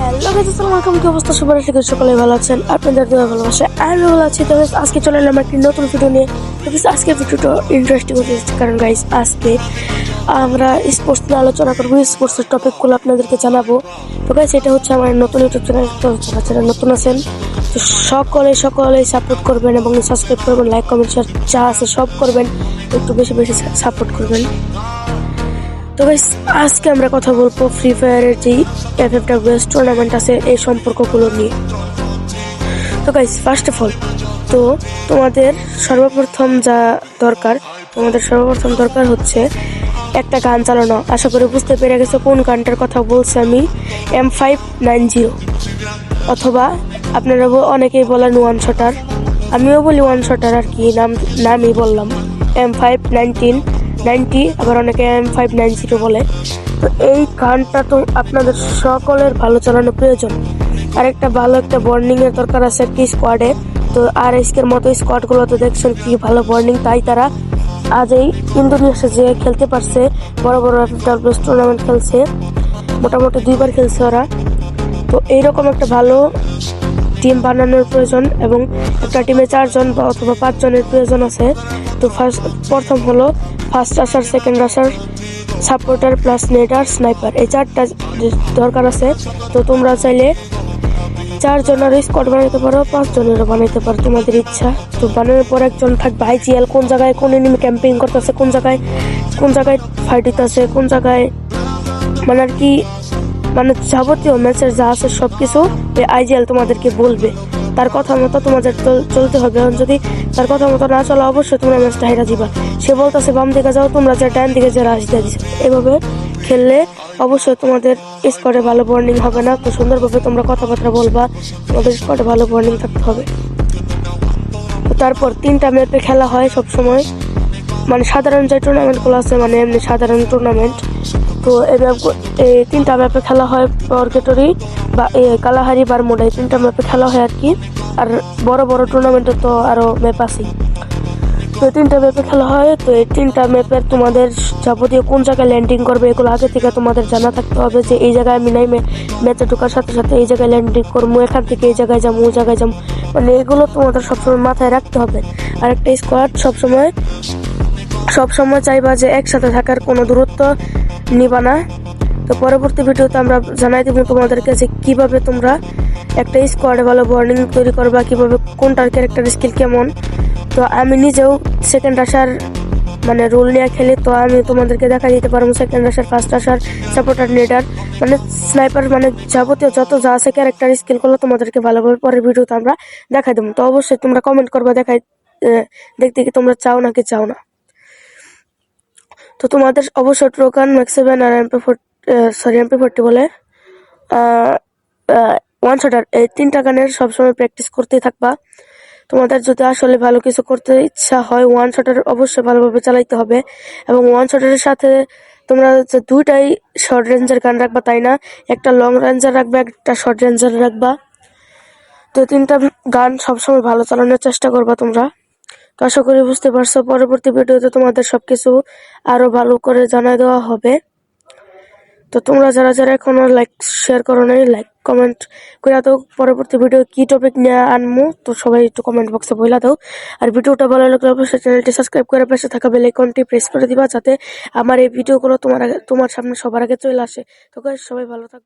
Hello guys, আসসালামু আলাইকুম। কি অবস্থা সবার? আশা করি সকলে ভালো আছেন। আপনাদের দোয়া ভালোবাসা আমি ভালো আছি। তো guys, আজকে চলে এলাম একটি নতুন ভিডিও নিয়ে। তো guys, আজকে ভিডিওটা ইন্টারেস্টিং হতে যাচ্ছে, কারণ গাইস আজকে আমরা স্পোর্টস নিয়ে আলোচনা করবো। স্পোর্টসের টপিকগুলো আপনাদেরকে জানাবো। তো গাইস, এটা হচ্ছে আমার নতুন ইউটিউব চ্যানেল। তো যারা নতুন আছেন তো সকলে সাপোর্ট করবেন এবং সাবস্ক্রাইব করবেন, লাইক কমেন্ট শেয়ার যা আছে সব করবেন। একটু বেশি বেশি সাপোর্ট করবেন। তো গাইস, আজকে আমরা কথা বলবো ফ্রি ফায়ারের যেই FFWS টুর্নামেন্ট আছে এই সম্পর্কগুলো নিয়ে। তো গাইস, ফার্স্ট অফ অল তো তোমাদের সর্বপ্রথম দরকার হচ্ছে একটা গান চালানো। আশা করি বুঝতে পেরে গেছো কোন গানটার কথা বলছি আমি। M590 অথবা আপনারা অনেকেই বলেন ওয়ান শটার, আমিও বলি ওয়ান শটার আর কি, নামই বললাম M590, আবার অনেকে M590 বলে। তো এই গানটা তো আপনাদের সকলের ভালো চালানো প্রয়োজন। আর একটা ভালো একটা বর্নিং এর দরকার আছে একটি স্কোয়াডে। তো RSK এর মতো স্কোয়াড গুলো তো দেখছেন কি ভালো বর্নিং, তাই তারা আজ এই ইন্দোনেশিয়া যে খেলতে পারছে, বড় বড় FFWS টুর্নামেন্ট খেলছে, মোটামুটি 2বার খেলছে ওরা। তো এইরকম একটা ভালো টিম বানানোর প্রয়োজন এবং একটা টিমে 4 জন বা অথবা 5 জনের প্রয়োজন আছে। তো প্রথম হলো first rusher, second rusher, supporter plus nader, sniper, এই 4টা দরকার আছে। তো তোমরা চাইলে 4 জনের স্কোয়াড বানাইতে পারো, 5 জনেরও বানাইতে পারো, তোমাদের ইচ্ছা। তো বানানোর পর একজন থাকবে IGL, কোন জায়গায় কোন এনিমি ক্যাম্পিং করতেছে, কোন জায়গায় ফাইট হইতেছে, কোন জায়গায় মানে আর কি, মানে যাবতীয় ম্যাচের যা আছে সবকিছু IGL তোমাদেরকে বলবে। তার কথা মতো তোমাদের চলতে হবে। যদি তার কথা মতো না চলো, অবশ্যই তোমরা ম্যাচটা হেরা দিবা। সে বলতেছে বাম দিকে যাও, তোমরা যে ডান দিকে যে রাশ দিয়ে দিছো। এভাবে খেললে অবশ্যই তোমাদের স্কোয়াডে ভালো বর্নিং হবে না। তো সুন্দরভাবে তোমরা কথাবার্তা বলবা, তোমাদের স্কোয়াডে ভালো বর্নিং থাকতে হবে। তো তারপর 3টা ম্যাপে খেলা হয় সবসময়, মানে সাধারণ যে টুর্নামেন্টগুলো আছে, মানে এমনি সাধারণ টুর্নামেন্ট। তো এই 3টা ম্যাপে খেলা হয়, পরগেটরি বা কালাহারি, বারমুডা, এই 3টা ম্যাপে খেলা হয় আর কি। আর বড় বড় টুর্নামেন্টে তো আরো ম্যাপ আছে। তো 3টা ম্যাপে খেলা হয়। তো এই 3টা ম্যাপের তোমাদের যাবতীয় কোন জায়গায় ল্যান্ডিং করবে এগুলো আগে থেকে তোমাদের জানা থাকতে হবে, যে এই জায়গায় আমি নাই ম্যাচে ঢোকার সাথে সাথে এই জায়গায় ল্যান্ডিং করবো, এখান থেকে এই জায়গায় যাবো, ওই জায়গায় যাবো, মানে এগুলো তোমাদের সবসময় মাথায় রাখতে হবে। আর একটা স্কোয়াড সবসময় চাইবা যে একসাথে থাকার, কোনো দূরত্ব নিবা না। তো পরবর্তী ভিডিওতে আমরা জানাই দেবো তোমাদেরকে যে কিভাবে তোমরা একটা স্কোয়াডে ভালো বর্নিং তৈরি করবা, কিভাবে কোনটার ক্যারেক্টার স্কিল কেমন। তো আমি নিজেও সেকেন্ড রাশার মানে রোল নিয়ে খেলি, তো আমি তোমাদেরকে দেখা দিতে পারবো second rusher, first rusher, supporter, nader, মানে স্নাইপার, মানে যাবতীয় যত যা আছে ক্যারেক্টার স্কিলগুলো তোমাদেরকে ভালোভাবে পরের ভিডিওতে আমরা দেখাই দেবো। তো অবশ্যই তোমরা কমেন্ট করবা দেখতে কি তোমরা চাও নাকি চাও না। তো তোমাদের অবশ্যই ট্রোকান, ম্যাক্স7 আর MP40 বলে ওয়ান শটার, এই 3টা গানের সবসময় প্র্যাকটিস করতেই থাকবা। তোমাদের যদি আসলে ভালো কিছু করতে ইচ্ছা হয়, ওয়ান শটার অবশ্যই ভালোভাবে চালাইতে হবে। এবং ওয়ান শটারের সাথে তোমরা যে 2টাই শর্ট রেঞ্জের গান রাখবা তাই না, একটা লং রেঞ্জার রাখবা, একটা শর্ট রেঞ্জার রাখবা। তো 3টা গান সবসময় ভালো চালানোর চেষ্টা করবা তোমরা। তো আশা করি বুঝতে পারছো। পরবর্তী ভিডিওতে তোমাদের সবকিছু আরো ভালো করে জানাই দেওয়া হবে। তো তোমরা যারা এখনো লাইক শেয়ার করো নাই, লাইক কমেন্ট করে দাও। পরবর্তী ভিডিও কি টপিক নিয়ে আনমু তো সবাই একটু কমেন্ট বক্সে বলে দাও। আর ভিডিওটা ভালো লাগলে অবশ্যই চ্যানেলটি সাবস্ক্রাইব করে পাশে থাকা বেল আইকনটি প্রেস করে দিবা, যাতে আমার এই ভিডিওগুলো তোমার সামনে সবার আগে চলে আসে। তো গাইস, সবাই ভালো থাকবে।